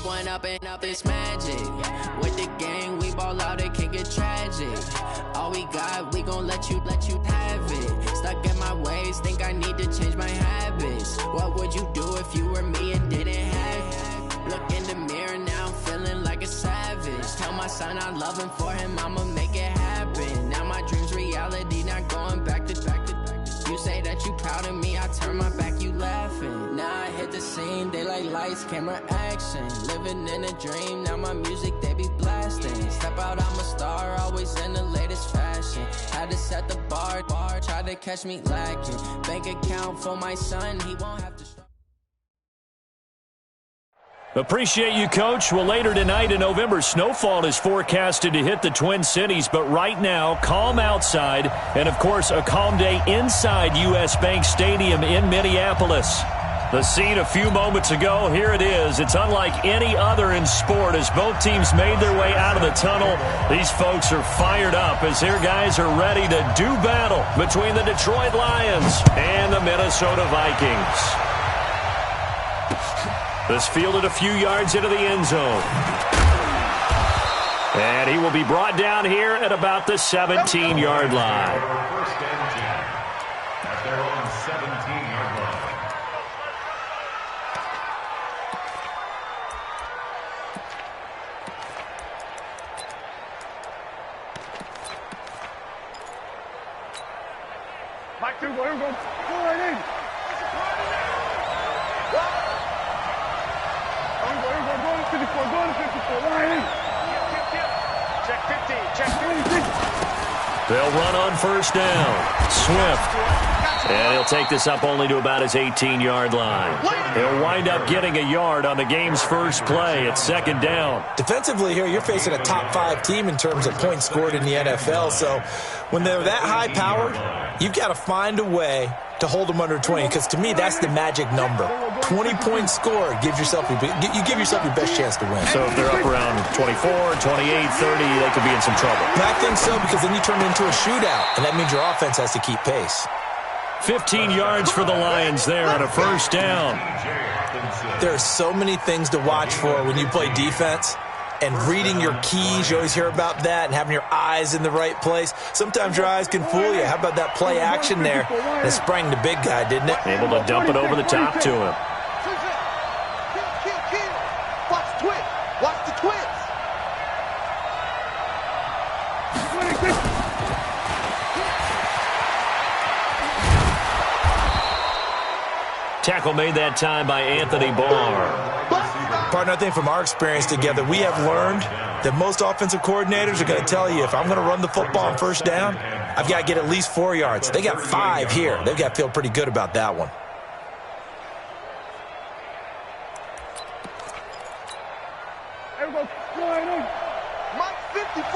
one up and up, it's magic. With the gang, we ball out, it can get tragic. All we got, we gon' let you have it. Stuck in my ways, think I need to change my habits. What would you do if you were me and didn't have it? Look in the mirror now, I'm feeling like a savage. Tell my son I love him, for him I'ma make it happen. Now my dream's reality, not going back to. You say that you proud of me, I turn my back, you laughing. Now I hit the scene, they like lights, camera, action. Living in a dream, now my music, they be blasting. Step out, I'm a star, always in the latest fashion. Had to set the bar, try to catch me lacking. Bank account for my son, he won't have to. Appreciate you, Coach. Well, later tonight in November, snowfall is forecasted to hit the Twin Cities, but right now, calm outside, and of course, a calm day inside U.S. Bank Stadium in Minneapolis. The scene a few moments ago, here it is. It's unlike any other in sport as both teams made their way out of the tunnel. These folks are fired up as their guys are ready to do battle between the Detroit Lions and the Minnesota Vikings. This fielded a few yards into the end zone. And he will be brought down here at about the 17-yard line. First and 10 at their own 17-yard line. Mike, go right in. Go to 54, line in. Check 50, check 50. They'll run on first down. Swift. And he'll take this up only to about his 18-yard line. He'll wind up getting a yard on the game's first play at second down. Defensively here, you're facing a top-5 team in terms of points scored in the NFL. So when they're that high-powered, you've got to find a way to hold them under 20, because to me, that's the magic number. 20 points scored, you give yourself your best chance to win. So if they're up around 24, 28, 30, they could be in some trouble. And I think so, because then you turn it into a shootout, and that means your offense has to keep pace. 15 yards for the Lions there on a first down. There are so many things to watch for when you play defense. And reading your keys, you always hear about that, and having your eyes in the right place. Sometimes your eyes can fool you. How about that play action there? It sprang the big guy, didn't it? Able to dump it over the top to him. Watch the twins. Tackle made that time by Anthony Barr. Partner, I think from our experience together, we have learned that most offensive coordinators are going to tell you, if I'm going to run the football on first down, I've got to get at least 4 yards. They got 5 here. They've got to feel pretty good about that one. Everybody, line in. Mike 54.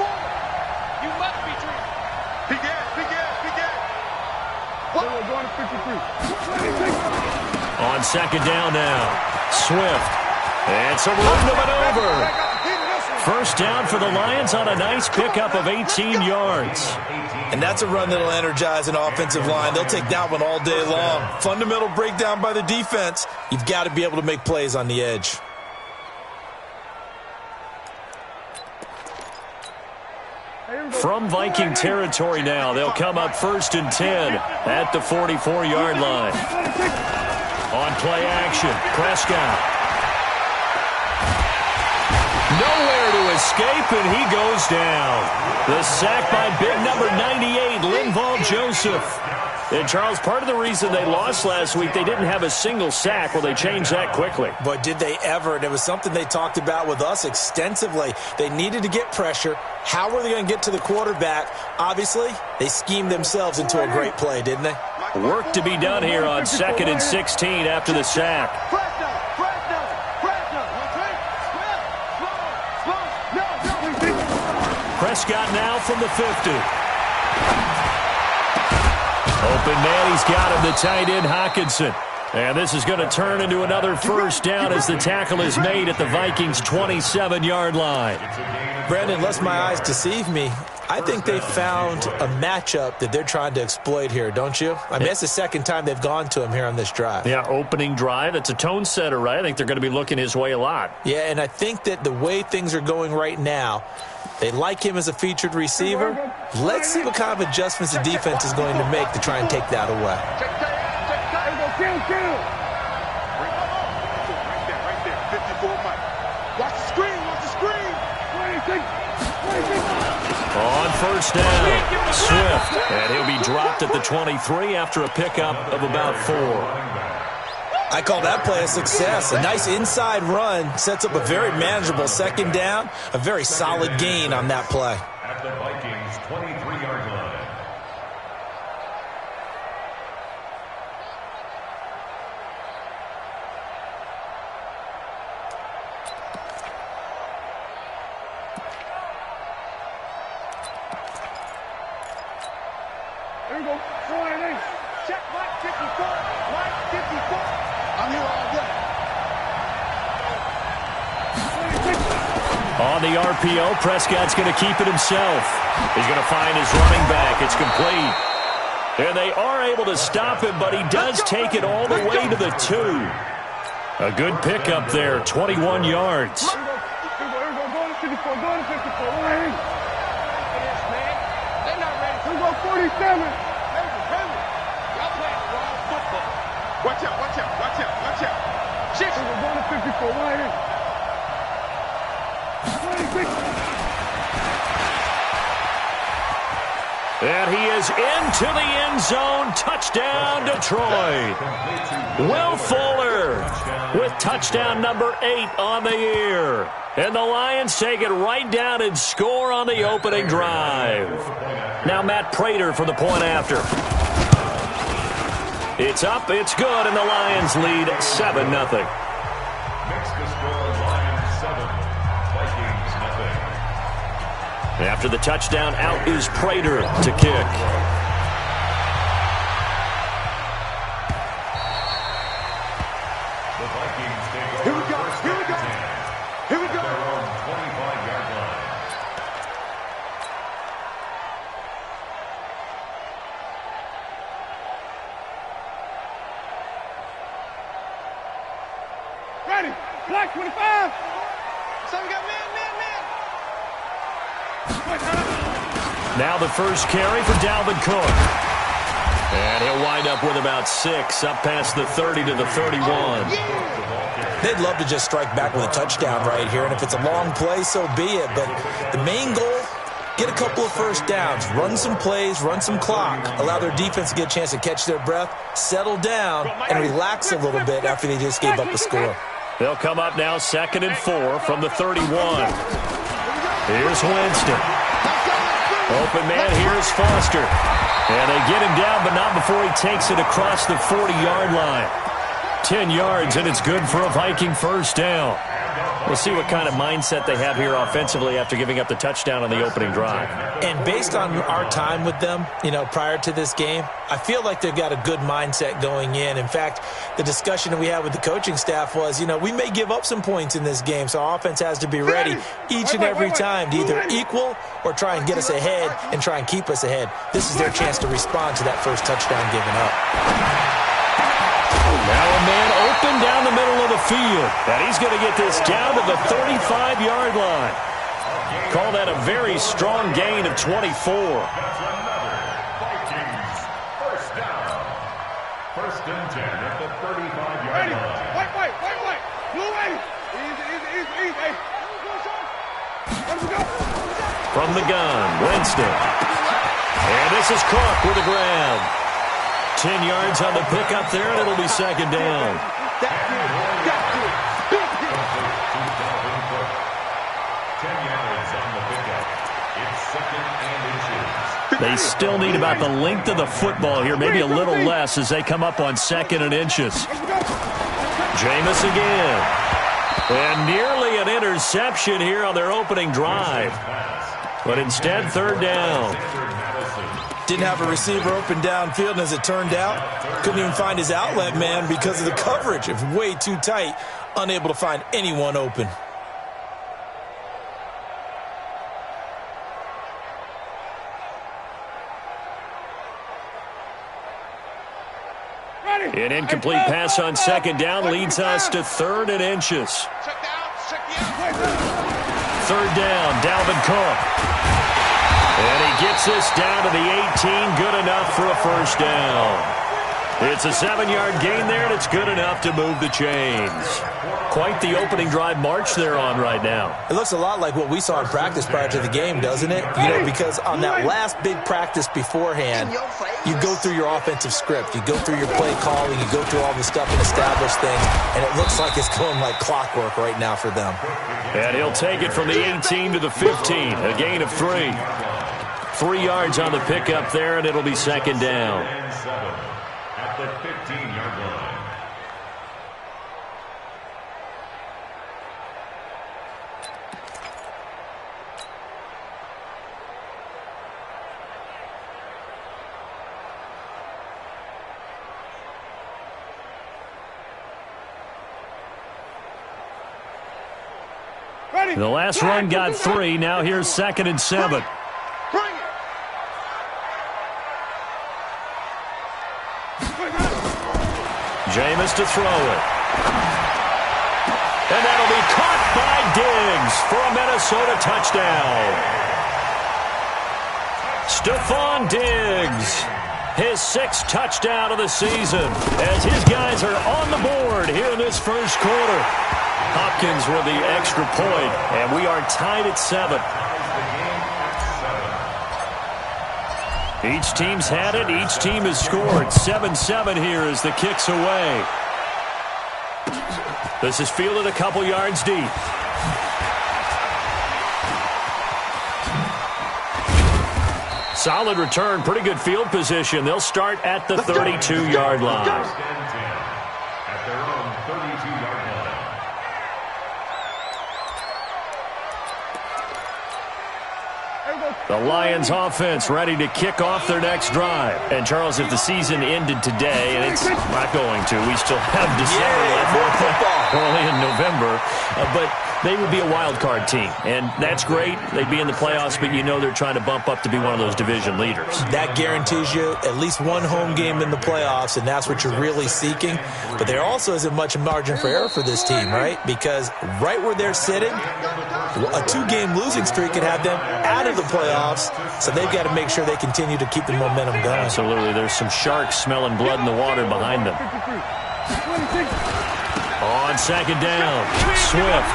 You must be dreaming. Big ass. What? We're going to 53. On second down now. Swift. And some room to maneuver. First down for the Lions on a nice pickup of 18 yards. And that's a run that'll energize an offensive line. They'll take that one all day long. Fundamental breakdown by the defense. You've got to be able to make plays on the edge. From Viking territory now, they'll come up first and 10 at the 44-yard line. On play action, Prescott. Nowhere to escape, and he goes down. The sack by big number 98, Linval Joseph. And, Charles, part of the reason they lost last week, they didn't have a single sack. Well, they changed that quickly. But did they ever? And it was something they talked about with us extensively. They needed to get pressure. How were they going to get to the quarterback? Obviously, they schemed themselves into a great play, didn't they? Work to be done here on 2nd and 16 after the sack. Prescott now from the 50. Open man, he's got him, the tight end Hockenson. And this is going to turn into another first down as the tackle is made at the Vikings' 27-yard line. Brandon, unless my eyes deceive me, I think they found a matchup that they're trying to exploit here, don't you? I mean, that's the second time they've gone to him here on this drive. Yeah, opening drive. It's a tone setter, right? I think they're going to be looking his way a lot. Yeah, and I think that the way things are going right now, they like him as a featured receiver. Let's see what kind of adjustments the defense is going to make to try and take that away. Watch the screen, watch the screen. On first down, Swift. And he'll be dropped at the 23 after a pickup of about 4. I call that play a success. A nice inside run sets up a very manageable second down. A very solid gain on that play. At the Vikings 23-yard line. There we go. 4-8. Check Mike 54. Mike 54. I'm here all day. On the RPO, Prescott's going to keep it himself. He's going to find his running back. It's complete. And they are able to stop him, but he does take it all the way to the 2. A good pickup there, 21 yards. Here we go. Go to 54. Go to 54. Right. They're not ready. Here we go. 47. Y'all playing wrong football. Watch out, watch out, watch out, watch out. Shit. Here we go. Go to 54. Right in. 26. And he is into the end zone. Touchdown, Detroit. Will Fuller with touchdown number 8 on the year. And the Lions take it right down and score on the opening drive. Now Matt Prater for the point after. It's up, it's good, and the Lions lead 7-0. Next to score, Lions 7, Vikings nothing. After the touchdown, out is Prater to kick. The Vikings take over. Here we go. First Here we go. and 10. Here we go. Their own 25-yard line. Ready. Black 25. So we got man. Now the first carry for Dalvin Cook. And he'll wind up with about 6, up past the 30 to the 31. They'd love to just strike back with a touchdown right here, and if it's a long play, so be it. But the main goal, get a couple of first downs, run some plays, run some clock, allow their defense to get a chance to catch their breath, settle down, and relax a little bit after they just gave up a score. They'll come up now 2nd and 4 from the 31. Here's Winston. Open man, here's Foster. And they get him down, but not before he takes it across the 40-yard line. 10 yards, and it's good for a Viking first down. We'll see what kind of mindset they have here offensively after giving up the touchdown on the opening drive. And based on our time with them, prior to this game, I feel like they've got a good mindset going in. In fact, the discussion that we had with the coaching staff was, we may give up some points in this game, so our offense has to be ready each and every time to either equal or try and get us ahead and try and keep us ahead. This is their chance to respond to that first touchdown given up. Now a man open down the middle of the field. And he's going to get this down to the 35-yard line. Call that a very strong gain of 24. That's another Vikings first down. First and 10 at the 35-yard Ready. line. White. Blue ready. Easy. Hey. Let's go. From the gun, Winston. And this is Cook with the grab. 10 yards on the pickup there, and it'll be second down. That's good. Big hit. 10 yards on the pickup. It's 2nd and inches. They still need about the length of the football here, maybe a little less as they come up on 2nd and inches. Jameis again. And nearly an interception here on their opening drive. But instead, 3rd down. Didn't have a receiver open downfield, and as it turned out, couldn't even find his outlet man because of the coverage. It's way too tight, unable to find anyone open. An incomplete pass on second down leads us to 3rd and inches. Third down, Dalvin Cook. And he gets this down to the 18, good enough for a first down. It's a 7-yard gain there, and it's good enough to move the chains. Quite the opening drive march they're on right now. It looks a lot like what we saw in practice prior to the game, doesn't it? You know, because on that last big practice beforehand, you go through your offensive script. You go through your play calling. You go through all the stuff and establish things, and it looks like it's going like clockwork right now for them. And he'll take it from the 18 to the 15, a gain of 3. 3 yards on the pickup there, and it'll be second down. At the 15-yard line. The last run got 3. Now here's 2nd and 7. Jameis to throw it. And that'll be caught by Diggs for a Minnesota touchdown. Stephon Diggs, his 6th touchdown of the season, as his guys are on the board here in this first quarter. Hopkins with the extra point, and we are tied at 7. Each team's had it. Each team has scored. 7-7 here as the kick's away. This is fielded a couple yards deep. Solid return. Pretty good field position. They'll start at the 32-yard line. At their own 32-yard line. The Lions offense ready to kick off their next drive. And, Charles, if the season ended today, and it's not going to, we still have December left, early in November, but they would be a wild card team. And that's great. They'd be in the playoffs, but you know they're trying to bump up to be one of those division leaders. That guarantees you at least one home game in the playoffs, and that's what you're really seeking. But there also isn't much margin for error for this team, right? Because right where they're sitting, a 2-game losing streak could have them out of the playoffs, so they've got to make sure they continue to keep the momentum going. Absolutely. There's some sharks smelling blood in the water behind them. On second down, Swift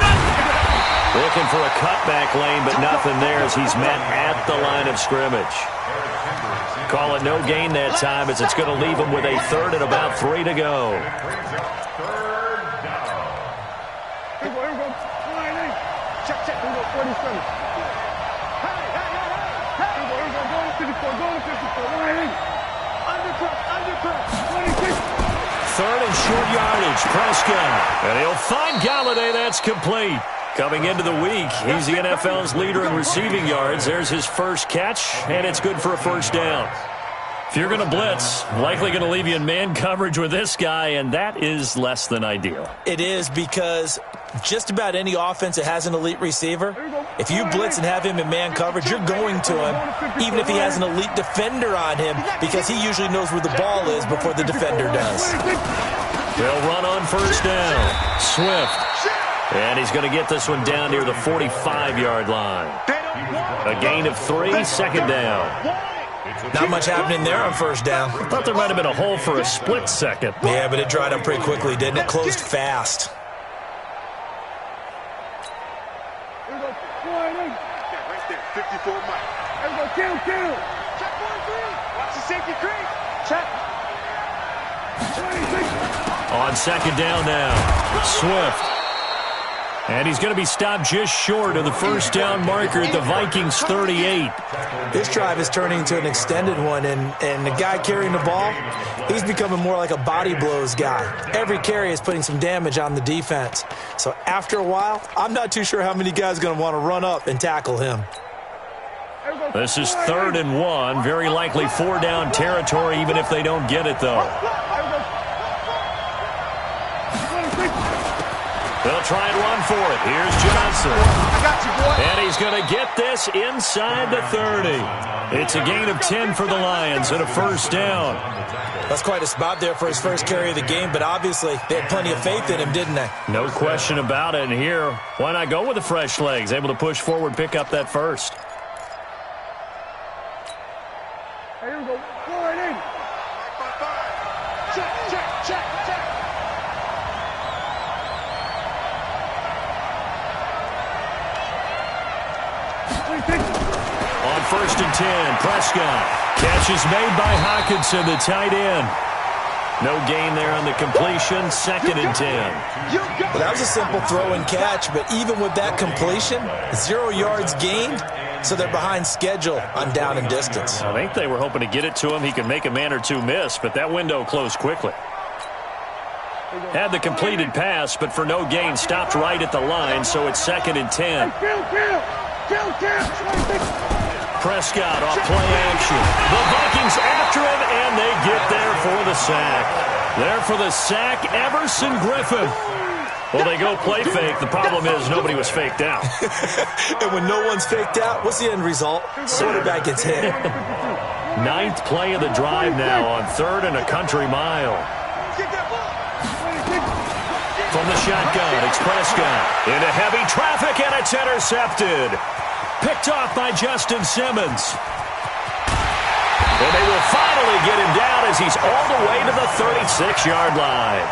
looking for a cutback lane, but nothing there as he's met at the line of scrimmage. Call it no gain that time as it's going to leave him with a 3rd and about 3 to go. Third and short yardage, Prescott. And he'll find Galladay. That's complete. Coming into the week, he's the NFL's leader in receiving yards. There's his first catch, and it's good for a first down. If you're going to blitz, likely going to leave you in man coverage with this guy, and that is less than ideal. It is, because just about any offense that has an elite receiver, if you blitz and have him in man coverage, you're going to him, even if he has an elite defender on him, because he usually knows where the ball is before the defender does. They'll run on first down. Swift. And he's going to get this one down near the 45-yard line. A gain of 3, 2nd down. Not much happening there on first down. I thought there might have been a hole for a split second. Yeah, but it dried up pretty quickly, didn't it? Closed fast. On second down now, Swift. And he's going to be stopped just short of the first down marker at the Vikings 38. This drive is turning into an extended one, and the guy carrying the ball, he's becoming more like a body blows guy. Every carry is putting some damage on the defense. So after a while, I'm not too sure how many guys are going to want to run up and tackle him. This is 3rd and 1, very likely 4-down territory, even if they don't get it, though. They'll try and run for it. Here's Johnson. I got you, boy. And he's going to get this inside the 30. It's a gain of 10 for the Lions and a first down. That's quite a spot there for his first carry of the game, but obviously they had plenty of faith in him, didn't they? No question about it. And here, why not go with the fresh legs? Able to push forward, pick up that first. Hey, here we go. Go right in. Check, check, check, check. On first and 10, Prescott. Catch is made by Hockenson, the tight end. No gain there on the completion, second and 10. Well, that was a simple throw and catch, but even with that completion, 0 yards gained, so they're behind schedule on down and distance. I think they were hoping to get it to him. He could make a man or two miss, but that window closed quickly. Had the completed pass, but for no gain, stopped right at the line, so it's second and 10. Prescott off play action. The Vikings after him, and they get there for the sack. There for the sack, Everson Griffin. Well, they go play fake. The problem is nobody was faked out. And when no one's faked out, what's the end result? Quarterback gets hit. Ninth play of the drive now on third and a country mile. From the shotgun, it's Prescott. Into heavy traffic, and it's intercepted. Picked off by Justin Simmons. And they will finally get him down as he's all the way to the 36-yard line.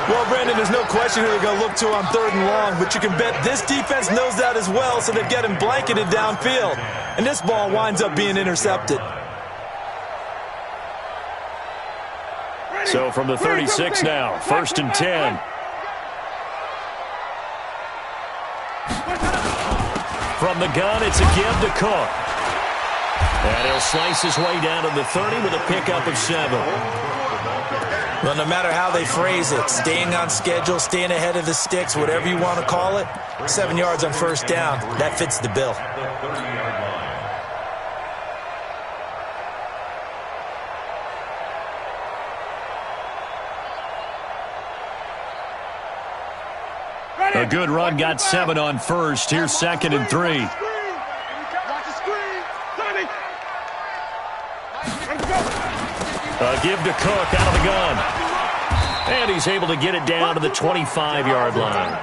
Well, Brandon, there's no question who they're going to look to on third and long, but you can bet this defense knows that as well, so they've got him blanketed downfield. And this ball winds up being intercepted. So from the 36 now, first and 10. From the gun, it's a give to Cook. And he'll slice his way down to the 30 with a pickup of 7. Well, no matter how they phrase it, staying on schedule, staying ahead of the sticks, whatever you want to call it, 7 yards on first down, that fits the bill. A good run got 7 on first. Here's second and 3. Watch the screen. A give to Cook out of the gun. And he's able to get it down to the 25-yard line.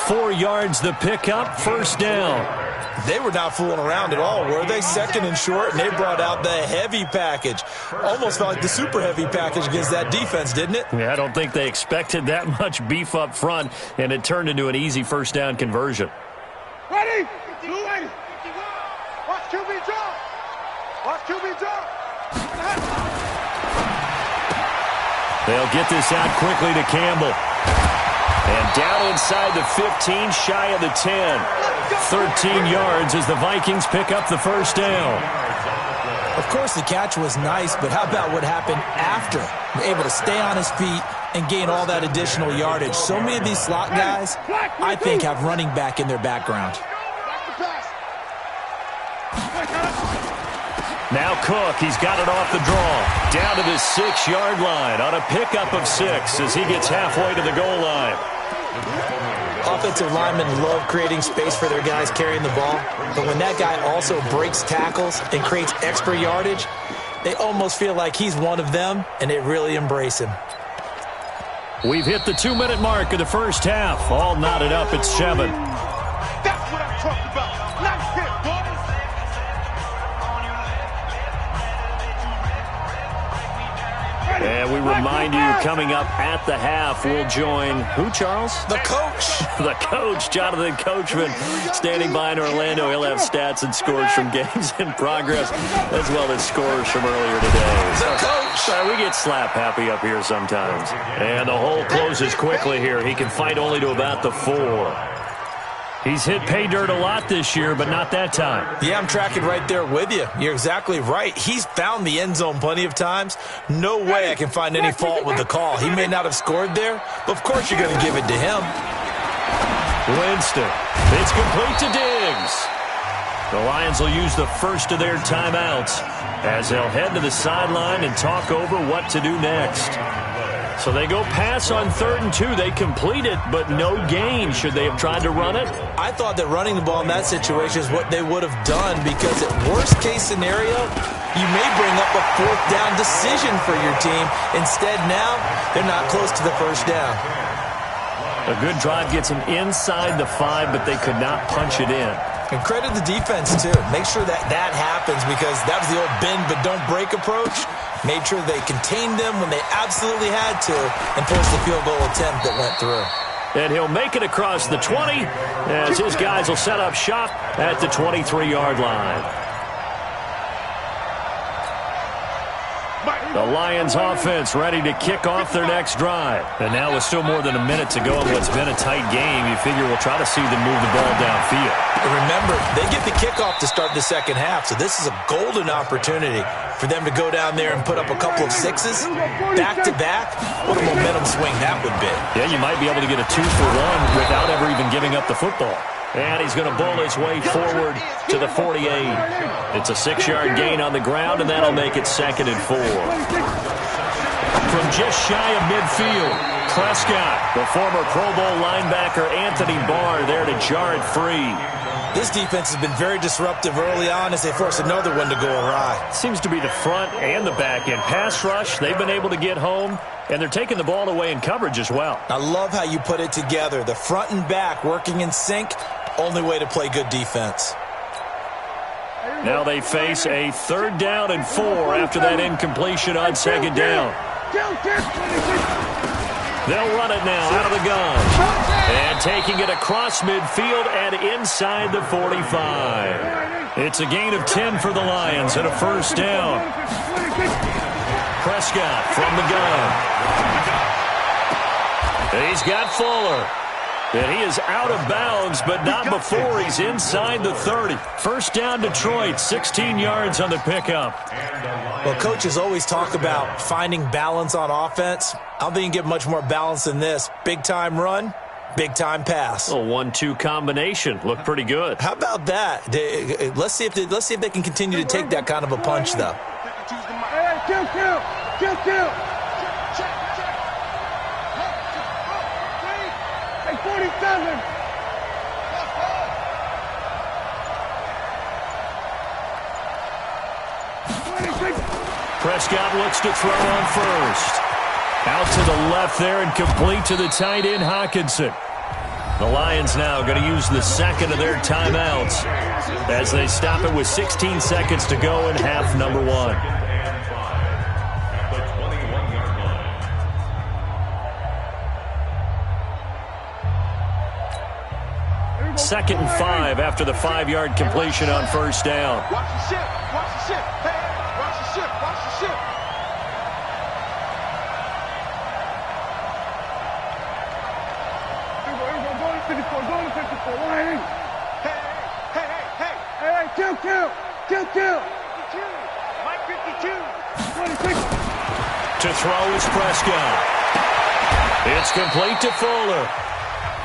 4 yards the pickup, first down. They were not fooling around at all, were they? Second and short, and they brought out the heavy package. Almost felt like the super heavy package against that defense, didn't it? Yeah, I don't think they expected that much beef up front, and it turned into an easy first down conversion. Ready? Ready. Watch QB drop. Watch QB drop. They'll get this out quickly to Campbell. And down inside the 15, shy of the 10. 13 yards as the Vikings pick up the first down. Of course, the catch was nice, but how about what happened after? Able to stay on his feet and gain all that additional yardage. So many of these slot guys, I think, have running back in their background. Now Cook, he's got it off the draw. Down to the 6-yard line on a pickup of 6 as he gets halfway to the goal line. Offensive linemen love creating space for their guys carrying the ball, but when that guy also breaks tackles and creates extra yardage, they almost feel like he's one of them, and they really embrace him. We've hit the 2-minute mark of the first half. All knotted up at 7. That's what I'm talking about. Nice hit, boy. And we remind you, coming up at the half, we'll join who, Charles? The coach. The coach, Jonathan Coachman, standing by in Orlando. He'll have stats and scores from games in progress, as well as scores from earlier today. The coach. Sorry, we get slap happy up here sometimes. And the hole closes quickly here. He can fight only to about the 4. He's hit pay dirt a lot this year, but not that time. Yeah, I'm tracking right there with you. You're exactly right. He's found the end zone plenty of times. No way I can find any fault with the call. He may not have scored there, but of course you're going to give it to him. Winston. It's complete to Diggs. The Lions will use the first of their timeouts as they'll head to the sideline and talk over what to do next. So they go pass on 3rd and 2. They complete it, but no gain. Should they have tried to run it? I thought that running the ball in that situation is what they would have done, because at worst case scenario, you may bring up a 4th down decision for your team. Instead, now they're not close to the first down. A good drive gets them inside the 5, but they could not punch it in. And credit the defense, too. Make sure that that happens, because that was the old bend but don't break approach. Made sure they contained them when they absolutely had to and forced the field goal attempt that went through. And he'll make it across the 20 as his guys will set up shop at the 23-yard line. The Lions offense ready to kick off their next drive. And now with still more than a minute to go in what's been a tight game, you figure we'll try to see them move the ball downfield. And remember, they get the kickoff to start the second half, so this is a golden opportunity for them to go down there and put up a couple of 6s back-to-back. What a momentum swing that would be. Yeah, you might be able to get a 2-for-1 without ever even giving up the football. And he's going to bull his way forward to the 48. It's a 6-yard gain on the ground, and that'll make it 2nd and 4. From just shy of midfield, Prescott, the former Pro Bowl linebacker Anthony Barr there to jar it free. This defense has been very disruptive early on as they force another one to go awry. Seems to be the front and the back end. Pass rush, they've been able to get home, and they're taking the ball away in coverage as well. I love how you put it together. The front and back working in sync, only way to play good defense. Now they face a 3rd down and 4 after that incompletion on 2nd down. They'll run it now out of the gun. And taking it across midfield and inside the 45. It's a gain of 10 for the Lions and a 1st down. Prescott from the gun. He's got Fuller. And he is out of bounds, but not before he's inside the 30. 1st down Detroit, 16 yards on the pickup. Well, coaches always talk about finding balance on offense. I don't think you can get much more balance than this. Big-time run, big-time pass. A 1-2 combination. Looked pretty good. How about that? Let's see if they can continue to take that kind of a punch, though. Kill. 47. Prescott looks to throw on 1st. Out to the left there and complete to the tight end, Hockenson. The Lions now going to use the 2nd of their timeouts as they stop it with 16 seconds to go in half number 1. 2nd and 5 after the 5-yard completion on 1st down. Watch the ship. Hey, watch the ship. Here we go. Go to 54. Hey. Kill. Mike 52. 26. To throw is Prescott. It's complete to Fuller.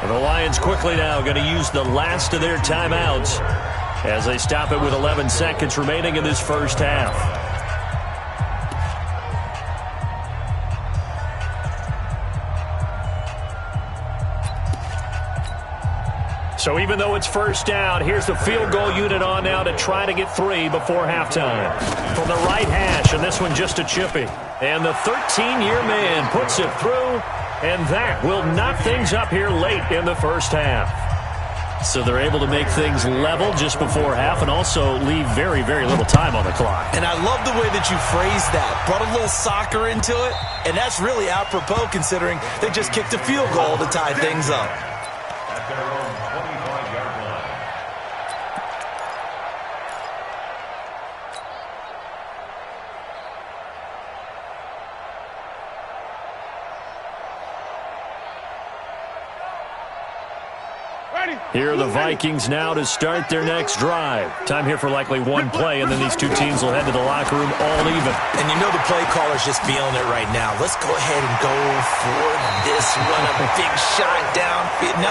And the Lions quickly now going to use the last of their timeouts as they stop it with 11 seconds remaining in this 1st half. So even though it's 1st down, here's the field goal unit on now to try to get 3 before halftime. From the right hash, and this one just a chippy. And the 13-year man puts it through. And that will knock things up here late in the 1st half. So they're able to make things level just before half and also leave very, very little time on the clock. And I love the way that you phrased that. Brought a little soccer into it, and that's really apropos considering they just kicked a field goal to tie things up. At their own 25-yard line. Here are the Vikings now to start their next drive. Time here for likely one play, and then these two teams will head to the locker room all even. And you know the play caller's just feeling it right now. Let's go ahead and go for this one. A big shot down. No.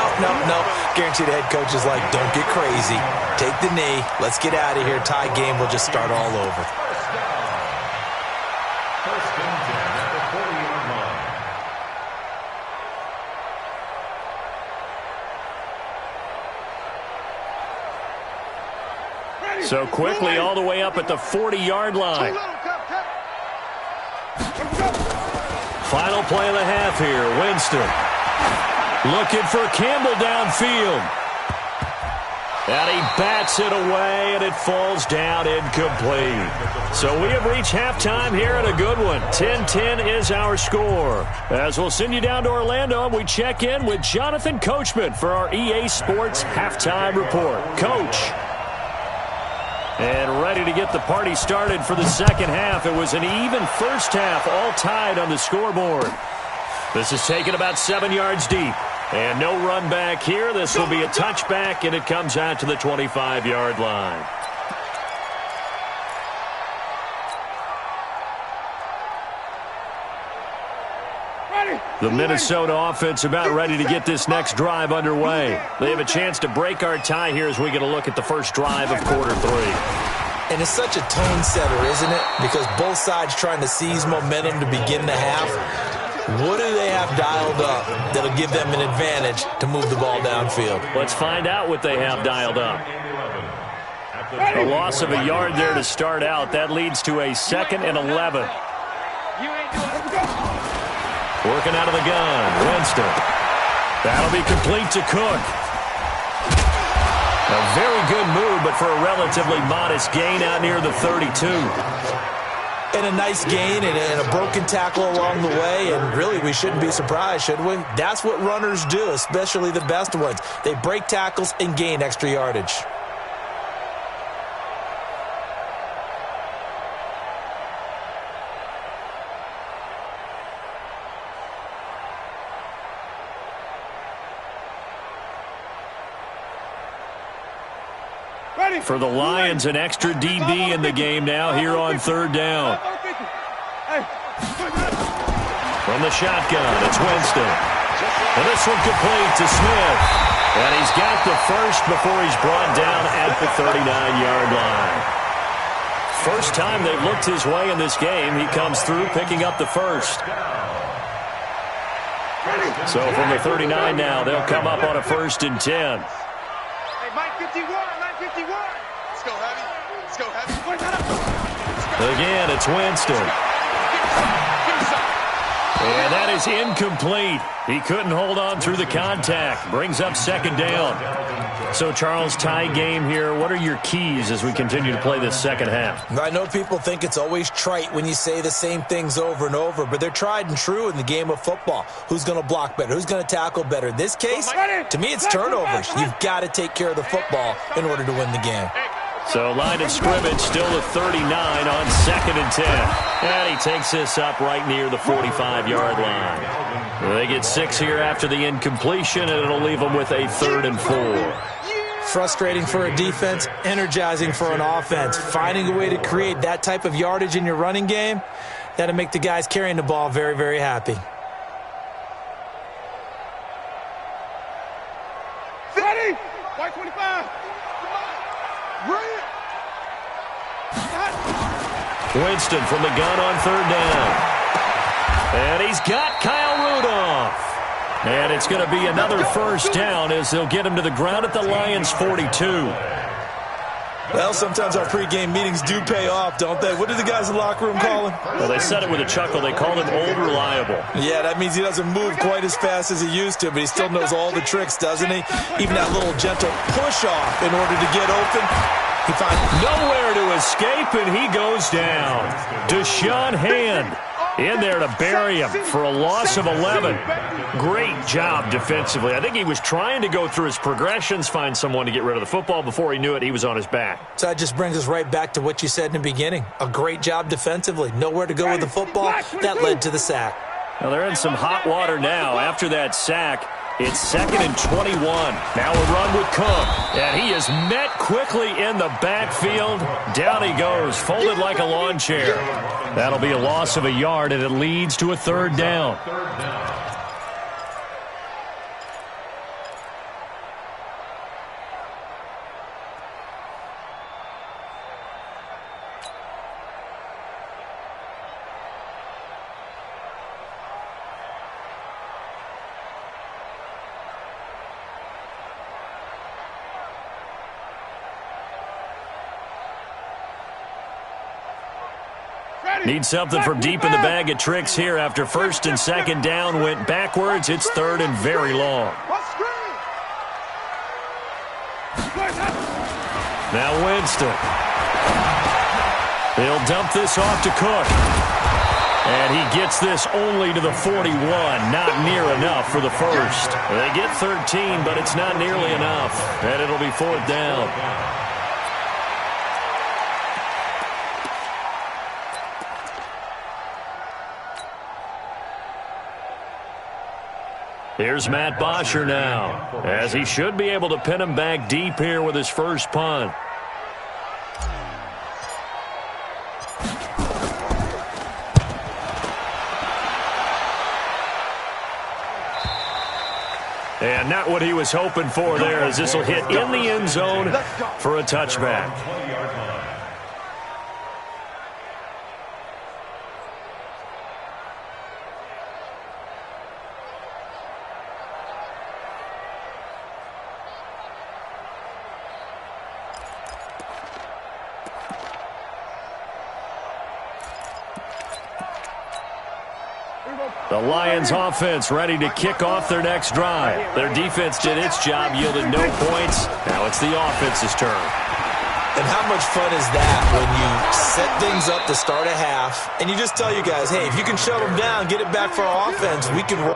Guarantee the head coach is like, don't get crazy. Take the knee. Let's get out of here. Tie game will just start all over. First and 10 at the 40-yard line. So quickly all the way up at the 40-yard line. Final play of the half here. Winston looking for Campbell downfield. And he bats it away, and it falls down incomplete. So we have reached halftime here at a good one. 10-10 is our score. As we'll send you down to Orlando, and we check in with Jonathan Coachman for our EA Sports Halftime Report. Coach. And ready to get the party started for the second half. It was an even first half, all tied on the scoreboard. This is taken about 7 yards deep. And no run back here. This will be a touchback, and it comes out to the 25-yard line. The Minnesota offense about ready to get this next drive underway. They have a chance to break our tie here as we get a look at the first drive of quarter 3. And it's such a tone setter, isn't it? Because both sides trying to seize momentum to begin the half. What do they have dialed up that'll give them an advantage to move the ball downfield? Let's find out what they have dialed up. A loss of a yard there to start out. That leads to a 2nd and 11. Working out of the gun, Winston. That'll be complete to Cook. A very good move, but for a relatively modest gain out near the 32. And a nice gain and a broken tackle along the way, and really we shouldn't be surprised, should we? That's what runners do, especially the best ones. They break tackles and gain extra yardage. For the Lions, an extra DB in the game now here on 3rd down. From the shotgun, it's Winston. And this one complete to Smith. And he's got the first before he's brought down at the 39-yard line. First time they've looked his way in this game, he comes through picking up the first. So from the 39 now, they'll come up on a 1st and 10. Again, it's Winston. And that is incomplete. He couldn't hold on through the contact. Brings up 2nd down. So, Charles, tie game here. What are your keys as we continue to play this second half? I know people think it's always trite when you say the same things over and over, but they're tried and true in the game of football. Who's going to block better? Who's going to tackle better? In this case, to me, it's turnovers. You've got to take care of the football in order to win the game. So line of scrimmage still at 39 on 2nd and 10. And he takes this up right near the 45-yard line. They get 6 here after the incompletion, and it'll leave them with a 3rd and 4. Frustrating for a defense, energizing for an offense. Finding a way to create that type of yardage in your running game, that'll make the guys carrying the ball very, very happy. Ready? White 25. Winston from the gun on 3rd down. And he's got Kyle Rudolph. And it's going to be another 1st down as they'll get him to the ground at the Lions' 42. Well, sometimes our pregame meetings do pay off, don't they? What did the guys in the locker room call him? Well, they said it with a chuckle. They called him Old Reliable. Yeah, that means he doesn't move quite as fast as he used to, but he still knows all the tricks, doesn't he? Even that little gentle push-off in order to get open. He finds nowhere to escape, and he goes down. Deshaun Hand in there to bury him for a loss of 11. Great job defensively. I think he was trying to go through his progressions, find someone to get rid of the football. Before he knew it, he was on his back. So that just brings us right back to what you said in the beginning. A great job defensively. Nowhere to go with the football. That led to the sack. Well, they're in some hot water now. After that sack, it's 2nd and 21. Now a run with Cook. And he is met quickly in the backfield. Down he goes, folded like a lawn chair. That'll be a loss of a yard, and it leads to a 3rd down. Need something from deep in the bag of tricks here after first and second down went backwards. It's third and very long. Now Winston. He'll dump this off to Cook. And he gets this only to the 41. Not near enough for the first. They get 13, but it's not nearly enough. And it'll be fourth down. Here's Matt Bosher now, as he should be able to pin him back deep here with his first punt. And not what he was hoping for there, as this will hit in the end zone for a touchback. The Lions offense ready to kick off their next drive. Their defense did its job, yielded no points. Now it's the offense's turn. And how much fun is that when you set things up to start a half and you just tell you guys, hey, if you can shut them down, get it back for our offense, we can roll.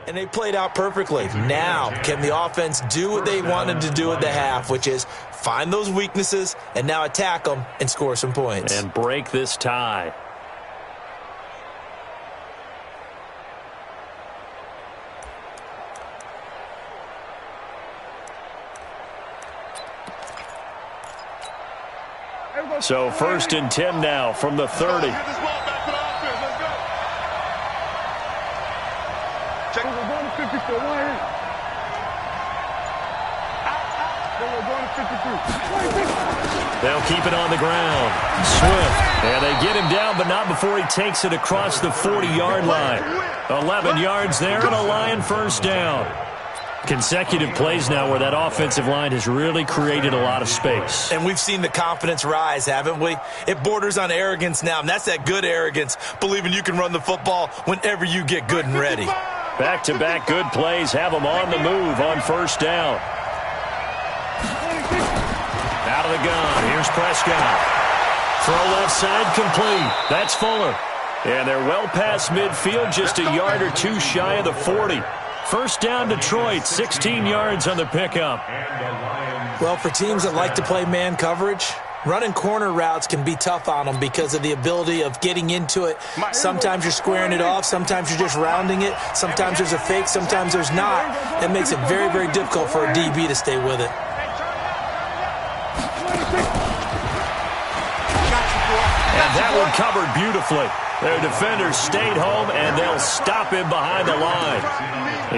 And they played out perfectly. Now, can the offense do what they wanted to do at the half, which is find those weaknesses and now attack them and score some points. And break this tie. So first and 10 now from the 30. They'll keep it on the ground. Swift. And they get him down, but not before he takes it across the 40-yard line. 11 yards there and a Lion first down. Consecutive plays now where that offensive line has really created a lot of space. And we've seen the confidence rise, haven't we? It borders on arrogance now, and that's that good arrogance, believing you can run the football whenever you get good and ready. Back-to-back good plays have them on the move on first down. Out of the gun. Here's Prescott. Throw left side complete. That's Fuller. And they're well past midfield, just a yard or two shy of the 40. First down Detroit, 16 yards on the pickup. Well, for teams that like to play man coverage, running corner routes can be tough on them because of the ability of getting into it. Sometimes you're squaring it off. Sometimes you're just rounding it. Sometimes there's a fake. Sometimes there's not. That makes it very, very difficult for a DB to stay with it. And that one covered beautifully. Their defenders stayed home, and they'll stop him behind the line.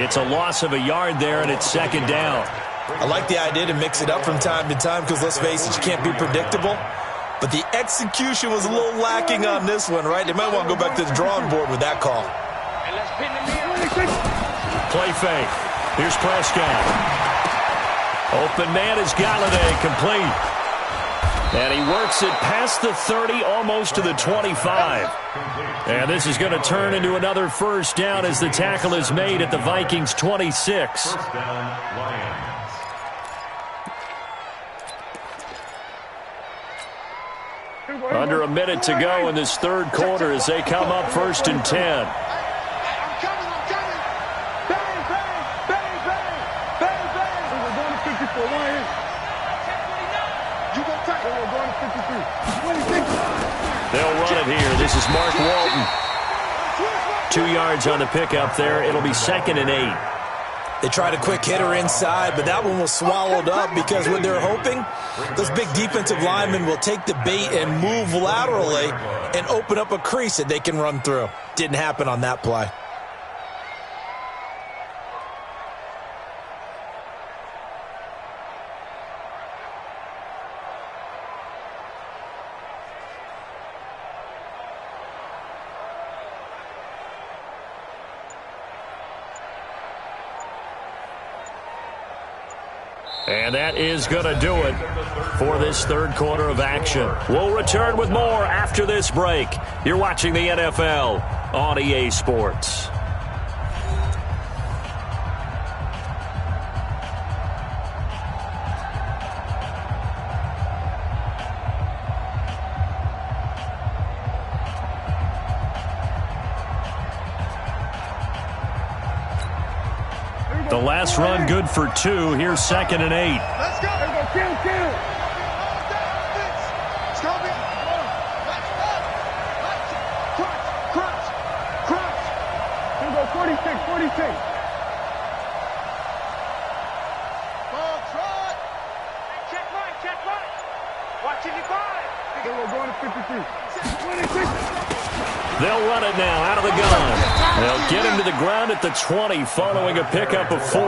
It's a loss of a yard there, and it's second down. I like the idea to mix it up from time to time because, let's face it, you can't be predictable. But the execution was a little lacking on this one, right? They might want to go back to the drawing board with that call. Play fake. Here's Prescott. Open man is Galladay, complete. And he works it past the 30, almost to the 25. And this is going to turn into another first down as the tackle is made at the Vikings 26. First down, Lions. Under a minute to go in this third quarter as they come up first and 10. They'll run it here. This is Mark Walton. 2 yards on the pickup there. It'll be second and 8. They tried a quick hitter inside, but that one was swallowed up because what they're hoping, those big defensive linemen will take the bait and move laterally and open up a crease that they can run through. Didn't happen on that play. And that is going to do it for this third quarter of action. We'll return with more after this break. You're watching the NFL on EA Sports. The last run good for 2. Here's 2nd and 8. Let's go. Kill. Stop it. Crunch. Here we go, 46. Ball trot. Check right. Watching your 5. Here we're going to 53. 26. They'll run it now out of the gun. They'll get him to the ground at the 20 following a pickup of 4.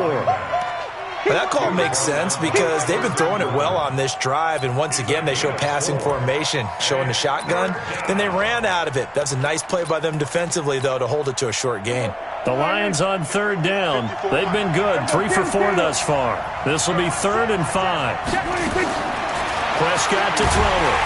But that call makes sense because they've been throwing it well on this drive, and once again they show passing formation, showing the shotgun. Then they ran out of it. That's a nice play by them defensively, though, to hold it to a short gain. The Lions on 3rd down. They've been good, 3 for 4 thus far. This will be 3rd and 5. Prescott to throw it.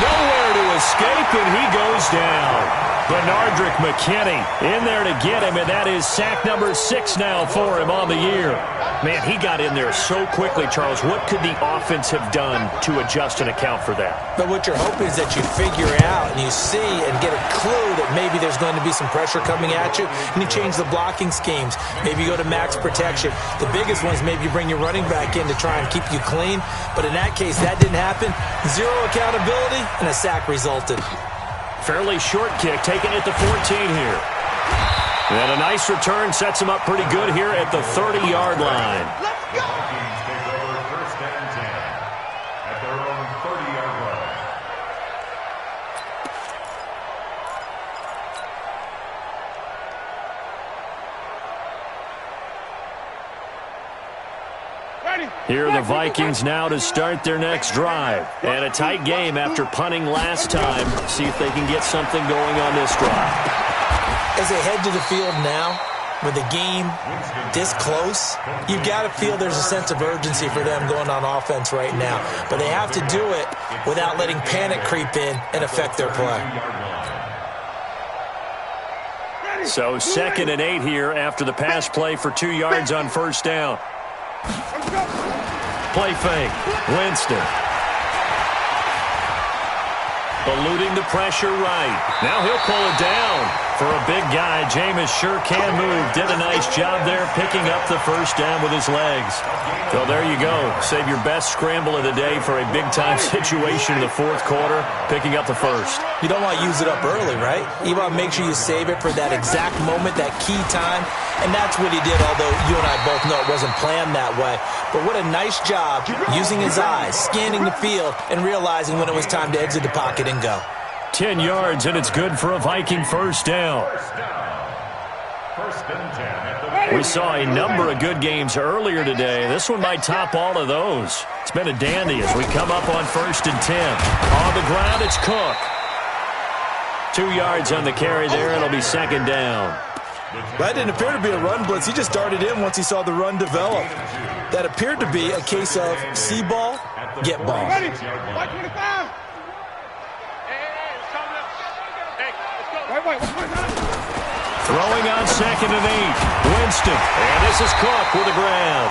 Nowhere to escape, and he goes down. Benardrick McKinney in there to get him, and that is sack number 6 now for him on the year. Man, he got in there so quickly, Charles. What could the offense have done to adjust and account for that? But what you're hoping is that you figure out and you see and get a clue that maybe there's going to be some pressure coming at you, and you change the blocking schemes. Maybe you go to max protection. The biggest one is maybe you bring your running back in to try and keep you clean. But in that case, that didn't happen. 0 accountability, and a sack resulted. Fairly short kick, taken at the 14 here. And a nice return sets him up pretty good here at the 30-yard line. Let's go! Vikings take over 1st and 10 at their own 30-yard line. Here are the Vikings now to start their next drive. And a tight game after punting last time. See if they can get something going on this drive. As they head to the field now, with the game this close, you've got to feel there's a sense of urgency for them going on offense right now. But they have to do it without letting panic creep in and affect their play. So 2nd and 8 here after the pass play for 2 yards on 1st down. Play fake. Winston. Eluding the pressure right. Now he'll pull it down. For a big guy, Jameis sure can move. Did a nice job there picking up the 1st down with his legs. So there you go. Save your best scramble of the day for a big-time situation in the 4th quarter, picking up the 1st. You don't want to use it up early, right? You want to make sure you save it for that exact moment, that key time. And that's what he did, although you and I both know it wasn't planned that way. But what a nice job using his eyes, scanning the field, and realizing when it was time to exit the pocket and go. 10 yards, and it's good for a Viking 1st down. 1st and 10. We saw a number of good games earlier today. This one might top all of those. It's been a dandy as we come up on 1st and 10. On the ground, it's Cook. 2 yards on the carry there. It'll be 2nd down. That didn't appear to be a run blitz. He just darted in once he saw the run develop. That appeared to be a case of see ball, get ball. Ready? 125. Throwing on 2nd and 8. Winston. And this is Cook with the ground.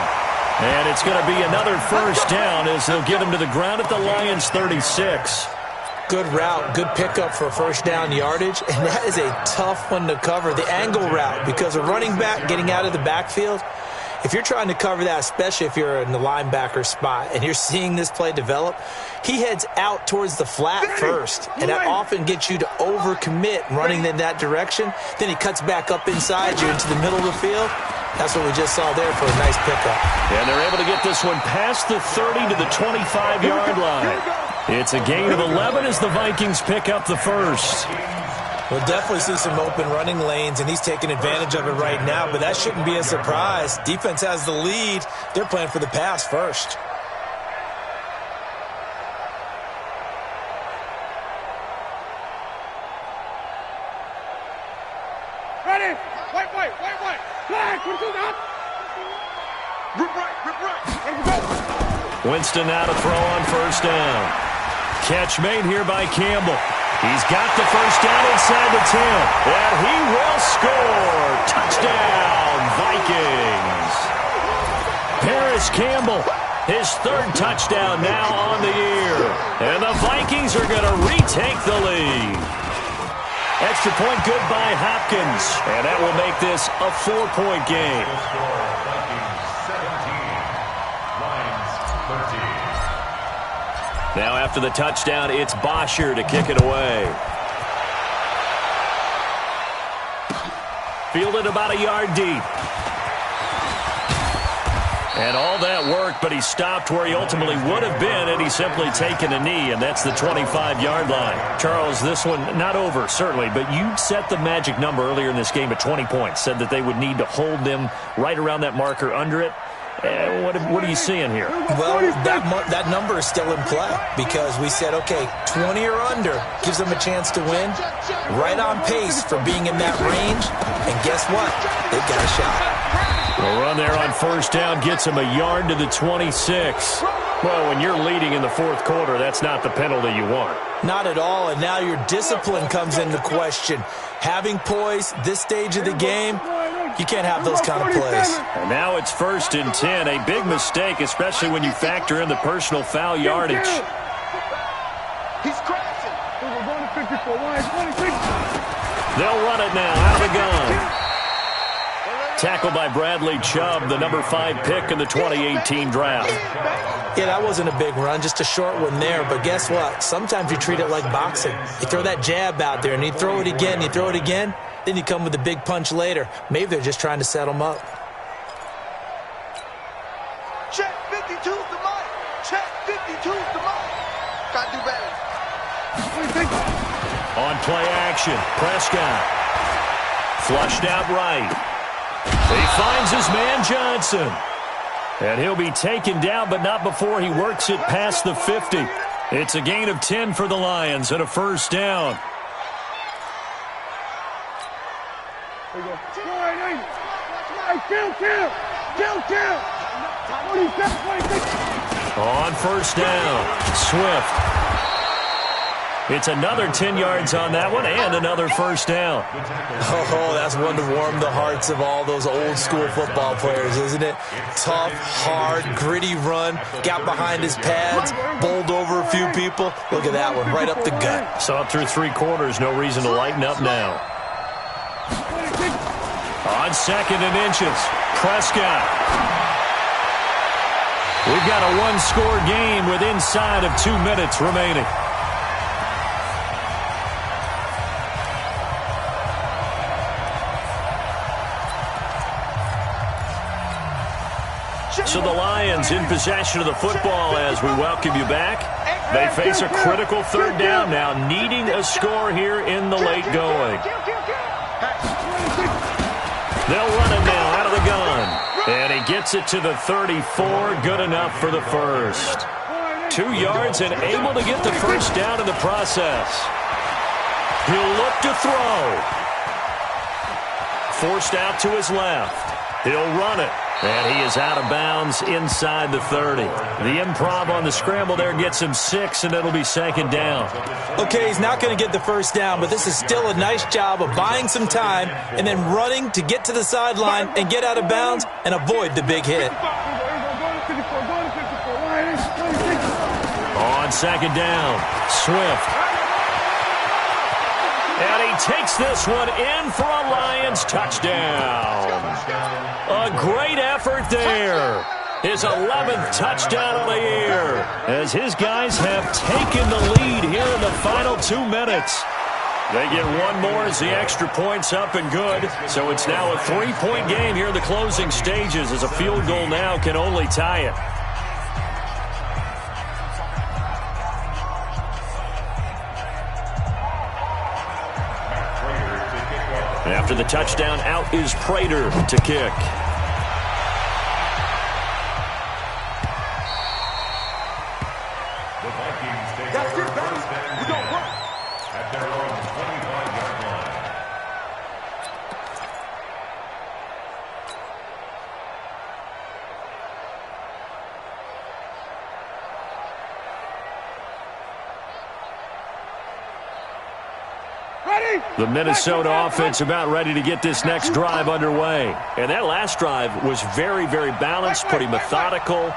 And it's going to be another 1st down as they'll get him to the ground at the Lions 36. Good route, good pickup for 1st down yardage, and that is a tough one to cover. The angle route, because a running back getting out of the backfield, if you're trying to cover that, especially if you're in the linebacker spot and you're seeing this play develop, he heads out towards the flat first, and that often gets you to overcommit running in that direction. Then he cuts back up inside you into the middle of the field. That's what we just saw there for a nice pickup. And they're able to get this one past the 30 to the 25-yard line. It's a gain of 11 as the Vikings pick up the first. We'll definitely see some open running lanes, and he's taking advantage of it right now, but that shouldn't be a surprise. Defense has the lead. They're playing for the pass first. Ready? Wait. Flag, what is that? Rip right. Winston now to throw on first down. Catch made here by Campbell. He's got the first down inside the 10, and he will score. Touchdown, Vikings. Paris Campbell, his third touchdown now on the year. And the Vikings are going to retake the lead. Extra point good by Hopkins, and that will make this a 4-point game. Now after the touchdown, it's Bosher to kick it away. Fielded about a yard deep. And all that worked, but he stopped where he ultimately would have been had he simply taken a knee, and that's the 25-yard line. Charles, this one not over, certainly, but you set the magic number earlier in this game at 20 points, said that they would need to hold them right around that marker under it. What are you seeing here? Well, that number is still in play because we said, okay, 20 or under gives them a chance to win. Right on pace for being in that range. And guess what? They've got a shot. The run there on first down gets him a yard to the 26. Well, when you're leading in the fourth quarter, that's not the penalty you want. Not at all, and now your discipline comes into question. Having poise this stage of the game, you can't have those kind of plays. And now it's 1st and 10. A big mistake, especially when you factor in the personal foul yardage. He's crashing. They'll run it now out of the gun. Tackled by Bradley Chubb, the number 5 pick in the 2018 draft. Yeah, that wasn't a big run, just a short one there. But guess what? Sometimes you treat it like boxing. You throw that jab out there, and you throw it again, then you come with a big punch later. Maybe they're just trying to set them up. Check 52's the mic. Check 52's the mic. Gotta do better. On play action, Prescott. Flushed out right. He finds his man Johnson. And he'll be taken down, but not before he works it past the 50. It's a gain of 10 for the Lions and a first down. On first down, Swift. It's another 10 yards on that one and another first down. Oh, that's one to warm the hearts of all those old school football players, isn't it? Tough, hard, gritty run, got behind his pads, bowled over a few people. Look at that one, right up the gut. Saw it through 3 quarters, no reason to lighten up now. On 2nd and inches, Prescott. We've got a 1-score game with inside of 2 minutes remaining. So the Lions in possession of the football as we welcome you back. They face a critical 3rd down now, needing a score here in the late going. They'll run it now out of the gun. And he gets it to the 34, good enough for the first. 2 yards and able to get the first down in the process. He'll look to throw. Forced out to his left. He'll run it. And he is out of bounds inside the 30. The improv on the scramble there gets him 6, and it'll be 2nd down. Okay, he's not going to get the first down, but this is still a nice job of buying some time and then running to get to the sideline and get out of bounds and avoid the big hit. On 2nd down, Swift. And he takes this one in for a Lions touchdown. A great effort there. His 11th touchdown of the year as his guys have taken the lead here in the final 2 minutes. They get one more as the extra point's up and good. So it's now a 3-point game here in the closing stages as a field goal now can only tie it. After the touchdown, out is Prater to kick. The Vikings take over first and 10 at their own 25-yard line. The Minnesota offense about ready to get this next drive underway. And that last drive was very, very balanced, pretty methodical.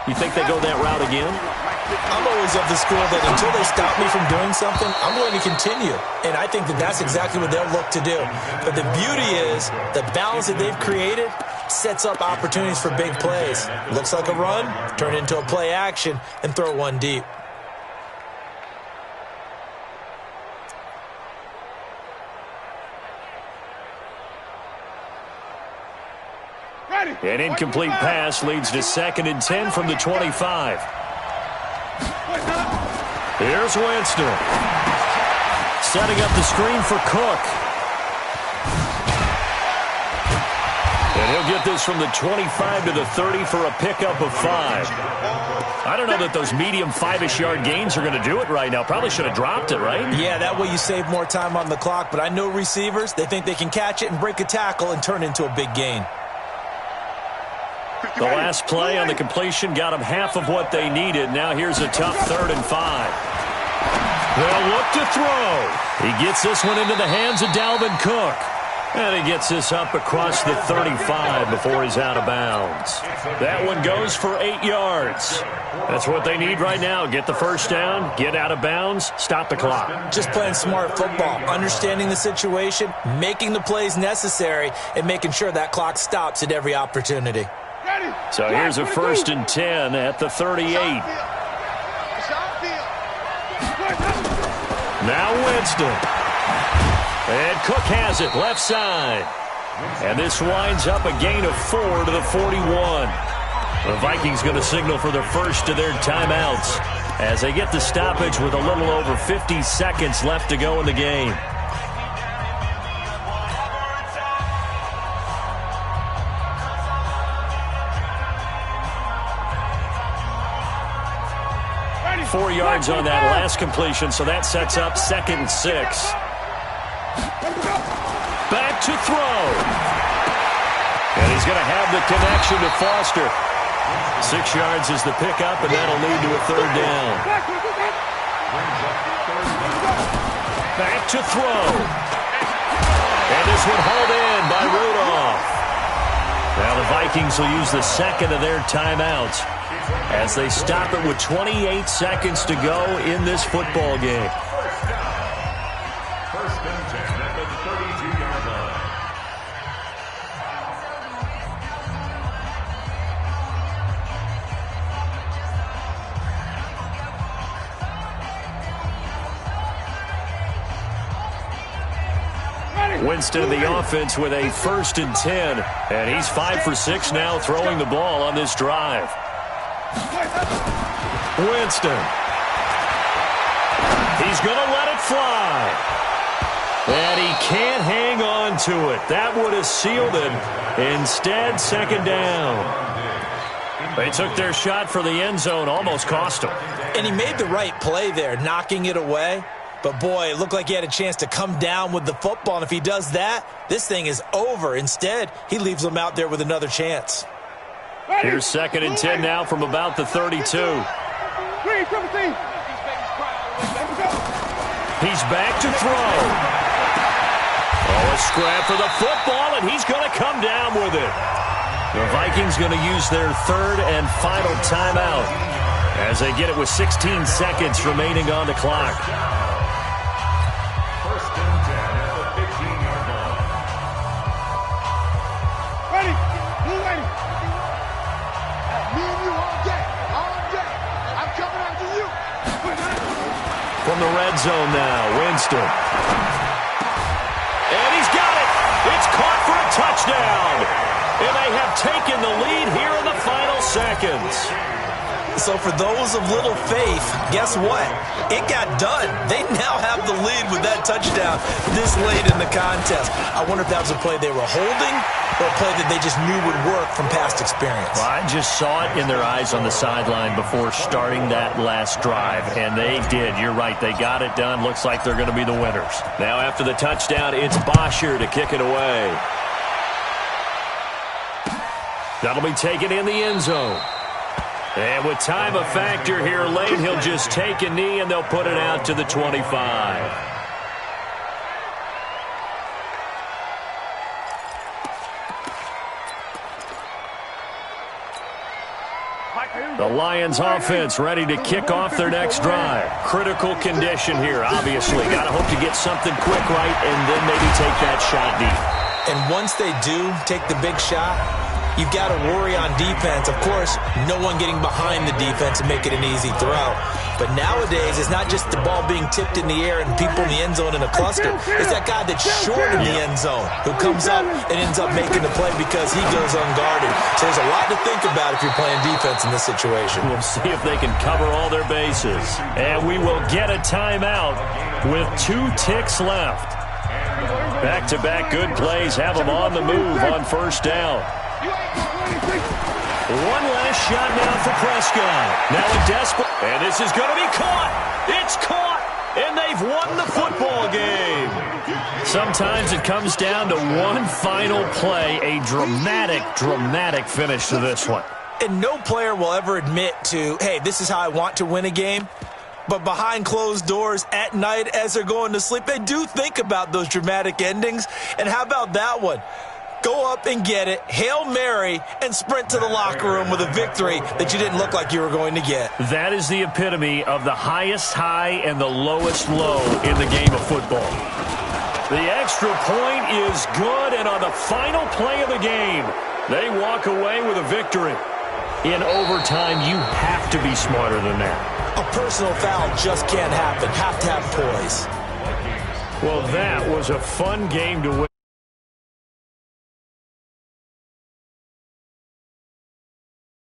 You think they go that route again? I'm always of the school that until they stop me from doing something, I'm going to continue. And I think that that's exactly what they'll look to do. But the beauty is the balance that they've created sets up opportunities for big plays. Looks like a run, turn it into a play action, and throw one deep. An incomplete pass leads to 2nd and 10 from the 25. Here's Winston. Setting up the screen for Cook. And he'll get this from the 25 to the 30 for a pickup of 5. I don't know that those medium 5-ish yard gains are going to do it right now. Probably should have dropped it, right? Yeah, that way you save more time on the clock. But I know receivers, they think they can catch it and break a tackle and turn it into a big gain. The last play on the completion got them half of what they needed. Now here's a tough 3rd and 5. They'll look to throw. He gets this one into the hands of Dalvin Cook. And he gets this up across the 35 before he's out of bounds. That one goes for 8 yards. That's what they need right now. Get the first down, get out of bounds, stop the clock. Just playing smart football, understanding the situation, making the plays necessary, and making sure that clock stops at every opportunity. So here's a 1st and 10 at the 38. Now Winston. And Cook has it, left side. And this winds up a gain of 4 to the 41. The Vikings going to signal for the first of their timeouts as they get the stoppage with a little over 50 seconds left to go in the game. Four yards on that last completion, so that sets up 2nd and 6. Back to throw. And he's going to have the connection to Foster. 6 yards is the pickup, and that'll lead to a 3rd down. Back to throw. And this one hauled in by Rudolph. Now the Vikings will use the 2nd of their timeouts as they stop it with 28 seconds to go in this football game. First and 10 at the 32-yard line. Winston in the offense with a 1st and 10. And he's 5 for 6 now throwing the ball on this drive. Winston. He's going to let it fly. And he can't hang on to it. That would have sealed it. Instead, 2nd down. They took their shot for the end zone, almost cost him. And he made the right play there, knocking it away. But, boy, it looked like he had a chance to come down with the football. And if he does that, this thing is over. Instead, he leaves them out there with another chance. Here's 2nd and 10 now from about the 32. He's back to throw. Oh, a scrap for the football, and he's going to come down with it. The Vikings going to use their 3rd and final timeout as they get it with 16 seconds remaining on the clock. First and 10 at the 15-yard line. Ready, blue lady. Me and you all day, all day. I'm coming after you. From the red zone now, Winston. touchdown. And they have taken the lead here in the final seconds. So for those of little faith, guess what? It got done. They now have the lead with that touchdown this late in the contest. I wonder if that was a play they were holding or a play that they just knew would work from past experience. Well, I just saw it in their eyes on the sideline before starting that last drive, and they did. You're right. They got it done. Looks like they're going to be the winners. Now after the touchdown, it's Bosher to kick it away. That'll be taken in the end zone. And with time a factor here late, he'll just take a knee and they'll put it out to the 25. The Lions offense ready to kick off their next drive. Critical condition here, obviously. Got to hope to get something quick right and then maybe take that shot deep. And once they do take the big shot, you've got to worry on defense. Of course, no one getting behind the defense and make it an easy throw. But nowadays, it's not just the ball being tipped in the air and people in the end zone in a cluster. It's that guy that's short in the end zone who comes up and ends up making the play because he goes unguarded. So there's a lot to think about if you're playing defense in this situation. We'll see if they can cover all their bases. And we will get a timeout with 2 ticks left. Back-to-back good plays have them on the move on first down. One last shot now for Prescott. Now a desperate, and this is going to be caught. It's caught, and they've won the football game. Sometimes it comes down to one final play, a dramatic finish to this one. And no player will ever admit to, hey, this is how I want to win a game. But behind closed doors at night as they're going to sleep, they do think about those dramatic endings. And how about that one? Go up and get it, Hail Mary, and sprint to the locker room with a victory that you didn't look like you were going to get. That is the epitome of the highest high and the lowest low in the game of football. The extra point is good, and on the final play of the game, they walk away with a victory. In overtime, you have to be smarter than that. A personal foul just can't happen. Have to have poise. Well, that was a fun game to win.